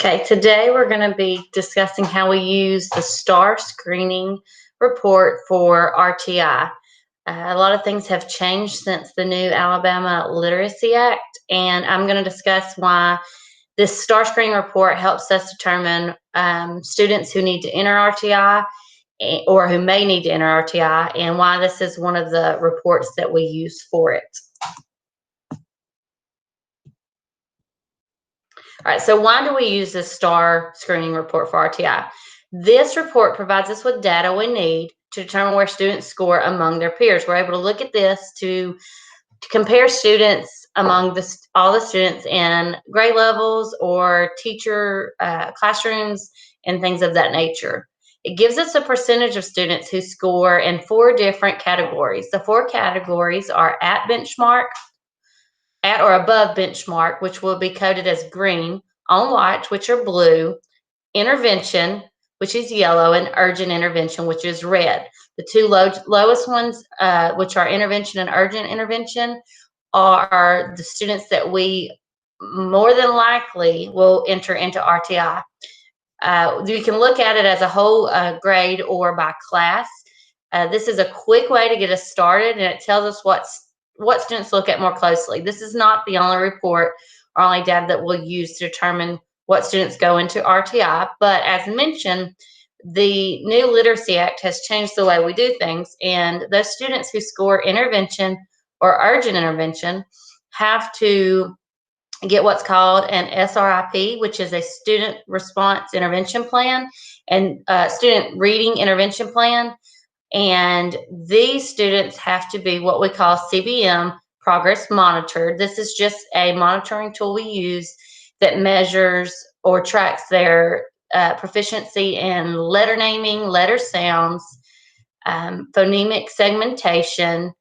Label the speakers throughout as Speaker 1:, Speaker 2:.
Speaker 1: Okay, today we're going to be discussing how we use the STAR screening report for RTI. A lot of things have changed since the new Alabama Literacy Act, and I'm going to discuss why this STAR screening report helps us determine students who need to enter RTI or who may need to enter RTI, and why this is one of the reports that we use for it. All right, so why do we use this STAR screening report for RTI? This report provides us with data we need to determine where students score among their peers. We're able to look at this to compare students among all the students in grade levels or teacher classrooms and things of that nature. It gives us a percentage of students who score in 4 different categories. The 4 categories are at benchmark, at or above benchmark, which will be coded as green, on watch, which are blue, intervention, which is yellow, and urgent intervention, which is red. The 2 lowest ones, which are intervention and urgent intervention, are the students that we more than likely will enter into RTI. You can look at it as a whole grade or by class. This is a quick way to get us started, and it tells us what students look at more closely. This is not the only report or only data that we'll use to determine what students go into RTI, but as mentioned, the new Literacy Act has changed the way we do things, and those students who score intervention or urgent intervention have to get what's called an SRIP, which is a student response intervention plan and student reading intervention plan. And these students have to be what we call CBM, progress monitored. This is just a monitoring tool we use that measures or tracks their proficiency in letter naming, letter sounds, phoneme segmentation,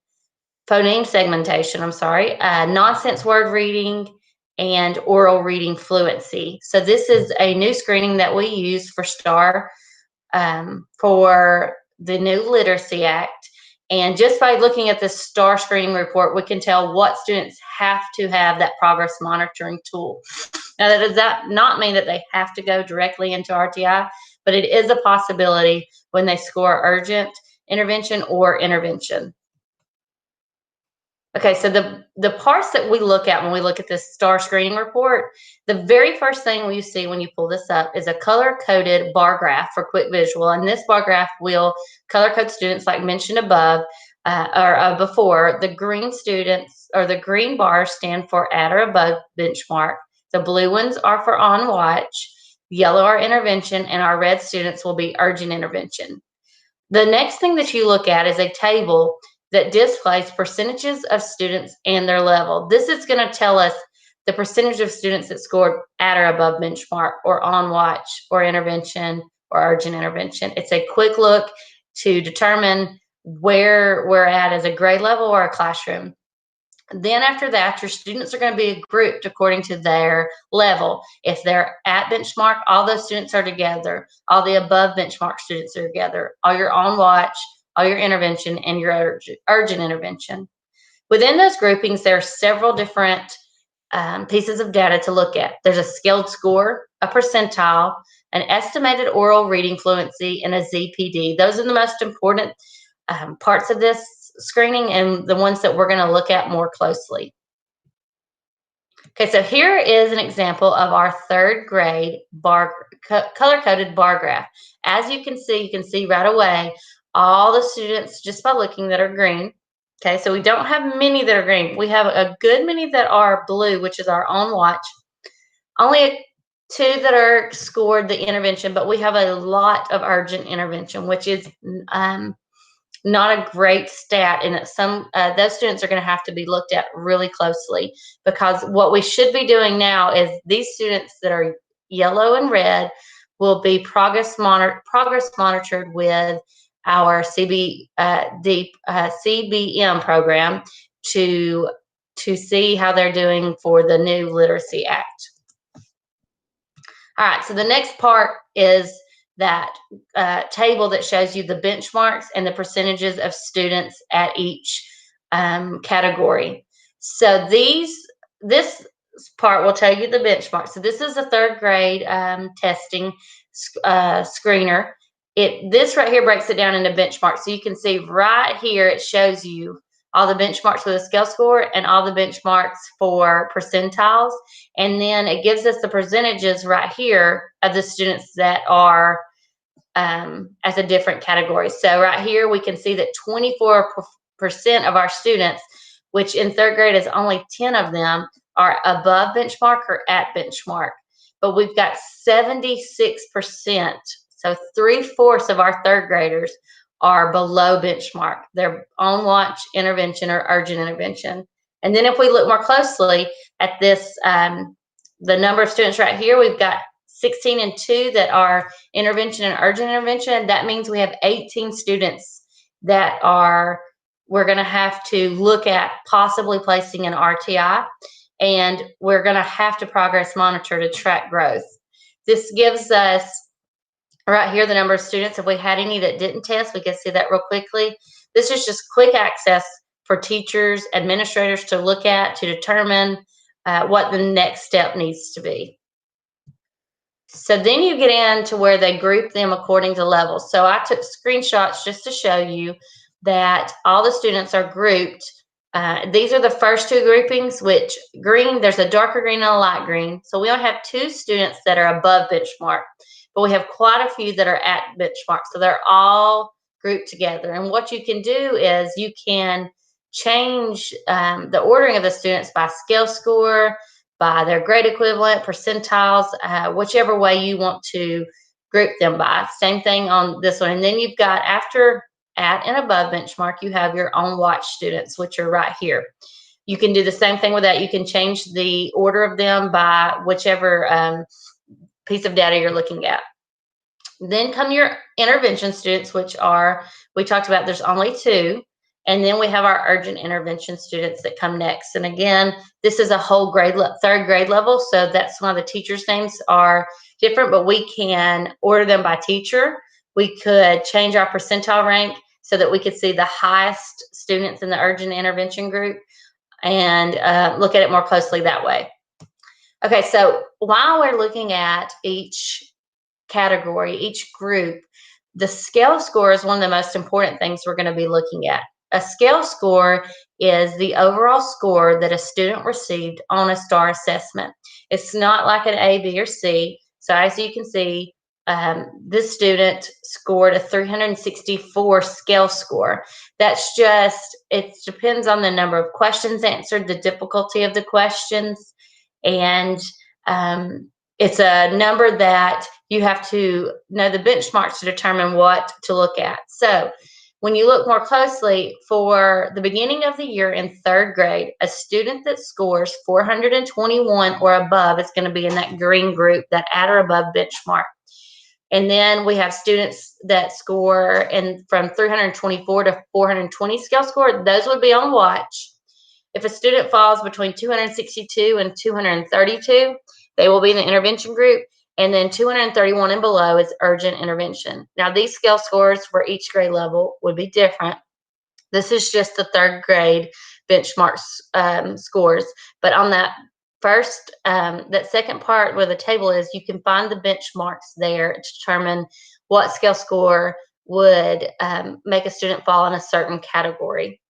Speaker 1: nonsense word reading, and oral reading fluency. So this is a new screening that we use for STAR for the new Literacy Act. And just by looking at the STAR screening report, we can tell what students have to have that progress monitoring tool. Now, that does not mean that they have to go directly into RTI, but it is a possibility when they score urgent intervention or intervention. Okay, so the parts that we look at when we look at this STAR screening report, the very first thing you see when you pull this up is a color-coded bar graph for quick visual, and this bar graph will color-code students like mentioned above or before. The green students or the green bars stand for at or above benchmark. The blue ones are for on watch, yellow are intervention, and our red students will be urgent intervention. The next thing that you look at is a table that displays percentages of students and their level. This is going to tell us the percentage of students that scored at or above benchmark or on watch or intervention or urgent intervention. It's a quick look to determine where we're at as a grade level or a classroom. Then after that, your students are going to be grouped according to their level. If they're at benchmark, all those students are together. All the above benchmark students are together. All your on watch, all your intervention, and your urgent intervention. Within those groupings, there are several different pieces of data to look at. There's a scaled score, a percentile, an estimated oral reading fluency, and a ZPD. Those are the most important parts of this screening and the ones that we're going to look at more closely. Okay, so here is an example of our 3rd grade color-coded bar graph. As you can see right away all the students just by looking that are green. Okay, so we don't have many that are green. We have a good many that are blue, which is our on watch. Only 2 that are scored the intervention, but we have a lot of urgent intervention, which is not a great stat, and that those students are going to have to be looked at really closely, because what we should be doing now is these students that are yellow and red will be progress monitored with our CBM program to see how they're doing for the new Literacy Act. All right, so the next part is that table that shows you the benchmarks and the percentages of students at each category. So this part will tell you the benchmark. So this is a third grade testing screener. This right here breaks it down into benchmarks. So you can see right here, it shows you all the benchmarks for the scale score and all the benchmarks for percentiles. And then it gives us the percentages right here of the students that are as a different category. So right here, we can see that 24% of our students, which in third grade is only 10 of them, are above benchmark or at benchmark. But we've got 76%, so 3/4 of our third graders are below benchmark. They're on watch intervention or urgent intervention. And then if we look more closely at this, the number of students right here, we've got 16 and 2 that are intervention and urgent intervention. That means we have 18 students that we're going to have to look at possibly placing an RTI, and we're going to have to progress monitor to track growth. This gives us right here the number of students. If we had any that didn't test, we can see that real quickly. This is just quick access for teachers, administrators to look at to determine what the next step needs to be. So then you get into where they group them according to levels. So I took screenshots just to show you that all the students are grouped. These are the first two groupings, which green, there's a darker green and a light green. So we only have 2 students that are above benchmark, but we have quite a few that are at benchmark. So they're all grouped together. And what you can do is you can change the ordering of the students by scale score, by their grade equivalent, percentiles, whichever way you want to group them by. Same thing on this one. And then you've got after, at, and above benchmark, you have your on watch students, which are right here. You can do the same thing with that. You can change the order of them by whichever piece of data you're looking at. Then come your intervention students, which are, we talked about, there's only 2. And then we have our urgent intervention students that come next. And again, this is a whole grade, third grade level. So that's why the teachers' names are different, but we can order them by teacher. We could change our percentile rank so that we could see the highest students in the urgent intervention group and look at it more closely that way. Okay, so while we're looking at each category, each group, the scale score is one of the most important things we're going to be looking at. A scale score is the overall score that a student received on a STAR assessment. It's not like an A, B, or C. So as you can see, this student scored a 364 scale score. That's just, it depends on the number of questions answered, the difficulty of the questions, and it's a number that you have to know the benchmarks to determine what to look at. So when you look more closely, for the beginning of the year in third grade, a student that scores 421 or above is going to be in that green group, that at or above benchmark. And then we have students that score from 324 to 420 scale score. Those would be on watch. If a student falls between 262 and 232, they will be in the intervention group. And then 231 and below is urgent intervention. Now, these scale scores for each grade level would be different. This is just the third grade benchmark scores. But on that first, that second part where the table is, you can find the benchmarks there to determine what scale score would make a student fall in a certain category.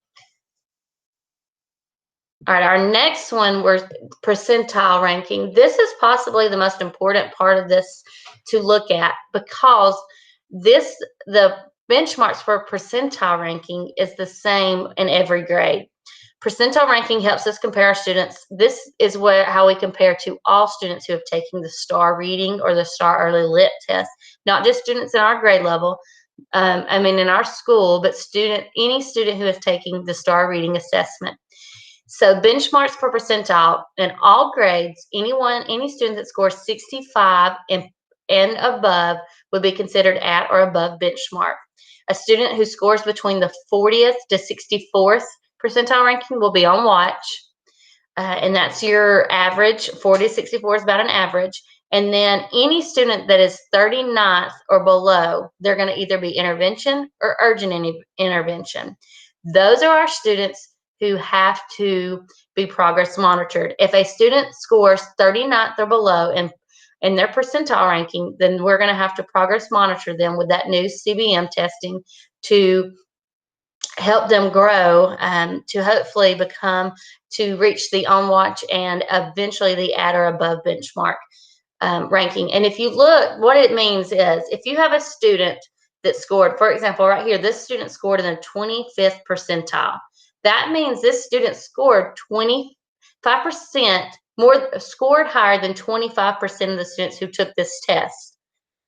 Speaker 1: All right, our next one was percentile ranking. This is possibly the most important part of this to look at, because the benchmarks for percentile ranking is the same in every grade. Percentile ranking helps us compare our students. This is how we compare to all students who have taken the STAR reading or the STAR early lit test, not just students in our grade level, in our school, but any student who is taking the STAR reading assessment. So benchmarks for percentile in all grades, any student that scores 65 and above would be considered at or above benchmark. A student who scores between the 40th to 64th percentile ranking will be on watch, and that's your average. 40 to 64 is about an average. And then any student that is 39th or below, they're going to either be intervention or urgent intervention. Those are our students who have to be progress monitored. If a student scores 39th or below in their percentile ranking, then we're going to have to progress monitor them with that new CBM testing to help them grow, to hopefully to reach the on watch and eventually the at or above benchmark ranking. And if you look, what it means is if you have a student that scored, for example, right here, this student scored in the 25th percentile. That means this student scored 25% more, scored higher than 25% of the students who took this test.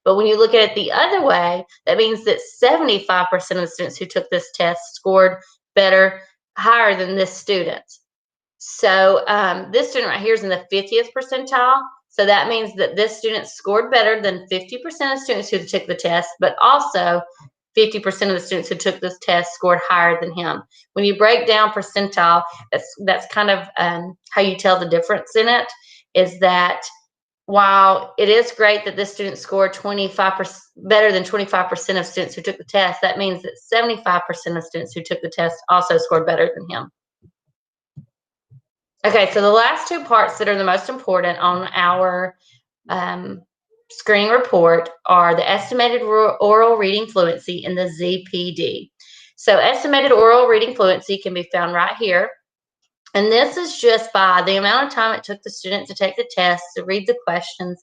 Speaker 1: But when you look at it the other way, that means that 75% of the students who took this test scored better, higher than this student. So this student right here is in the 50th percentile. So that means that this student scored better than 50% of students who took the test, but also 50% of the students who took this test scored higher than him. When you break down percentile, that's kind of how you tell the difference in it, is that while it is great that this student scored 25% better than 25% of students who took the test, that means that 75% of students who took the test also scored better than him. Okay, so the last two parts that are the most important on our screening report are the estimated oral reading fluency and the ZPD. So estimated oral reading fluency can be found right here. And this is just by the amount of time it took the student to take the test, to read the questions.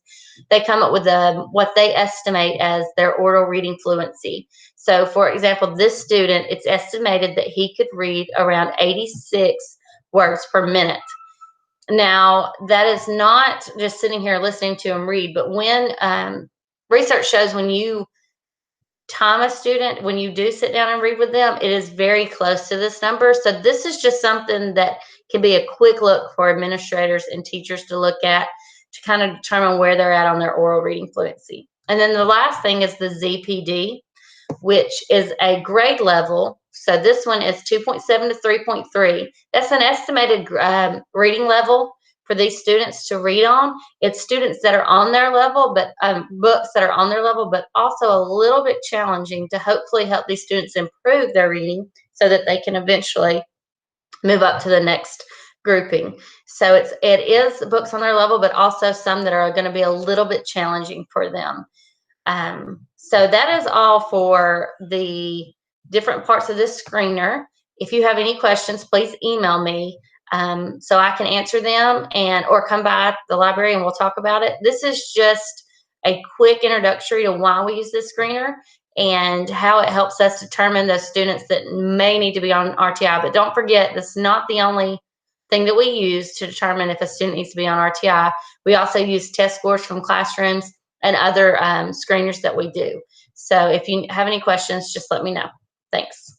Speaker 1: They come up with what they estimate as their oral reading fluency. So for example, this student, it's estimated that he could read around 86 words per minute. Now, that is not just sitting here listening to him read, but when research shows when you time a student, when you do sit down and read with them, it is very close to this number. So this is just something that can be a quick look for administrators and teachers to look at to kind of determine where they're at on their oral reading fluency. And then the last thing is the ZPD, which is a grade level. So this one is 2.7 to 3.3. That's an estimated reading level for these students to read on. It's students that are on their level, but books that are on their level, but also a little bit challenging to hopefully help these students improve their reading so that they can eventually move up to the next grouping. So it is books on their level, but also some that are going to be a little bit challenging for them. So that is all for the different parts of this screener. If you have any questions, please email me so I can answer them, or come by the library and we'll talk about it. This is just a quick introductory to why we use this screener and how it helps us determine those students that may need to be on RTI. But don't forget, this is not the only thing that we use to determine if a student needs to be on RTI. We also use test scores from classrooms and other screeners that we do. So if you have any questions, just let me know. Thanks.